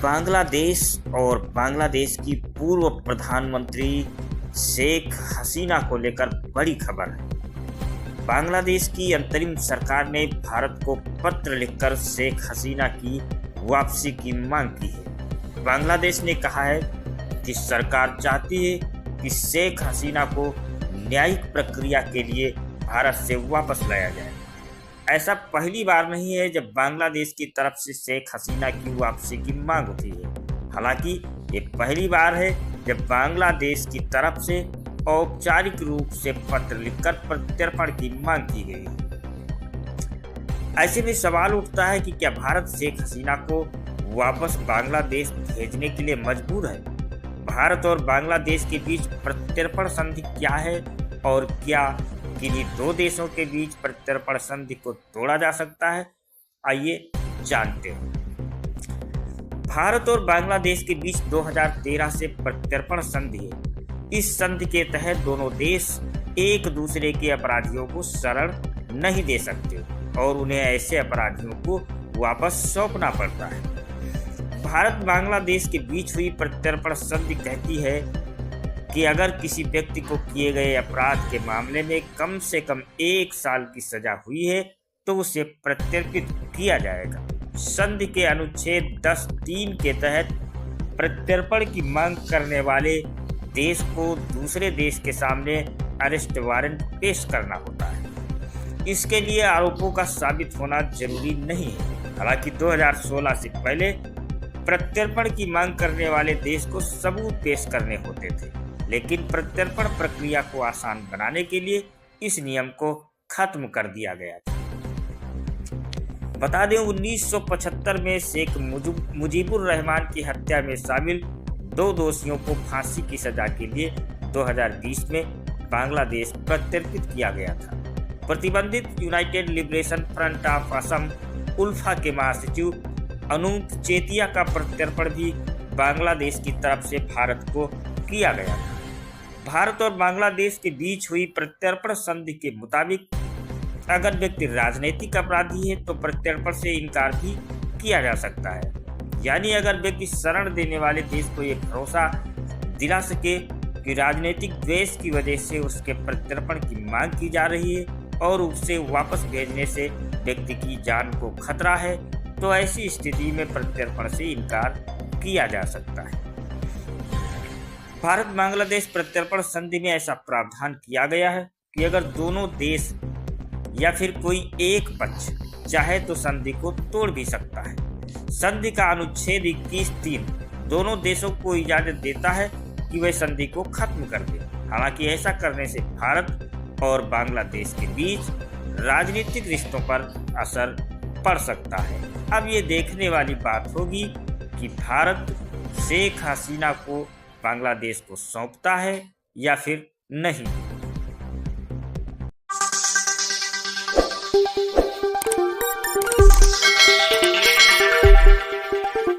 बांग्लादेश और बांग्लादेश की पूर्व प्रधानमंत्री शेख हसीना को लेकर बड़ी खबर है। बांग्लादेश की अंतरिम सरकार ने भारत को पत्र लिखकर शेख हसीना की वापसी की मांग की है। बांग्लादेश ने कहा है कि सरकार चाहती है कि शेख हसीना को न्यायिक प्रक्रिया के लिए भारत से वापस लाया जाए। ऐसा पहली बार नहीं है जब बांग्लादेश की तरफ से शेख हसीना की वापसी की मांग होती है। हालांकि ये पहली बार है जब बांग्लादेश की तरफ से औपचारिक रूप से पत्र लिखकर प्रत्यर्पण की मांग की गई है। ऐसे में सवाल उठता है कि क्या भारत शेख हसीना को वापस बांग्लादेश भेजने के लिए मजबूर है? भारत और बांग्लादेश के बीच प्रत्यर्पण संधि क्या है और क्या किन्हीं दो देशों के बीच प्रत्यर्पण संधि को तोड़ा जा सकता है? आइए जानते हैं। भारत और बांग्लादेश के बीच 2013 से प्रत्यर्पण संधि है। इस संधि के तहत दोनों देश एक दूसरे के अपराधियों को शरण नहीं दे सकते और उन्हें ऐसे अपराधियों को वापस सौंपना पड़ता है। भारत बांग्लादेश के बीच हुई प्रत्यर्पण संधि कहती है कि अगर किसी व्यक्ति को किए गए अपराध के मामले में कम से कम 1 साल की सजा हुई है तो उसे प्रत्यर्पित किया जाएगा। संधि के अनुच्छेद 10(3) के तहत प्रत्यर्पण की मांग करने वाले देश को दूसरे देश के सामने अरेस्ट वारंट पेश करना होता है। इसके लिए आरोपों का साबित होना जरूरी नहीं है। हालांकि 2016 से पहले प्रत्यर्पण की मांग करने वाले देश को सबूत पेश करने होते थे, लेकिन प्रत्यर्पण प्रक्रिया को आसान बनाने के लिए इस नियम को खत्म कर दिया गया था। बता दें 1975 में शेख मुजीबुर रहमान की हत्या में शामिल 2 दोषियों को फांसी की सजा के लिए 2020 में बांग्लादेश प्रत्यर्पित किया गया था। प्रतिबंधित United Liberation Front of Assam ULFA के महासचिव अनूप चेतिया का प्रत्यर्पण भी बांग्लादेश की तरफ से भारत को किया गया था। भारत और बांग्लादेश के बीच हुई प्रत्यर्पण संधि के मुताबिक अगर व्यक्ति राजनीतिक अपराधी है तो प्रत्यर्पण से इनकार भी किया जा सकता है। यानी अगर व्यक्ति शरण देने वाले देश को ये भरोसा दिला सके कि राजनीतिक द्वेष की वजह से उसके प्रत्यर्पण की मांग की जा रही है और उसे वापस भेजने से व्यक्ति की जान को खतरा है, तो ऐसी स्थिति में प्रत्यर्पण से इनकार किया जा सकता है। भारत बांग्लादेश प्रत्यर्पण संधि में ऐसा प्रावधान किया गया है कि अगर दोनों देश या फिर कोई एक पक्ष चाहे तो संधि को तोड़ भी सकता है। संधि का अनुच्छेद 21(3) दोनों देशों को इजाजत देता है कि वे संधि को खत्म कर दें। हालांकि ऐसा करने से भारत और बांग्लादेश के बीच राजनीतिक रिश्तों पर असर पड़ सकता है। अब ये देखने वाली बात होगी कि भारत शेख हसीना को बांग्लादेश को सौंपता है या फिर नहीं।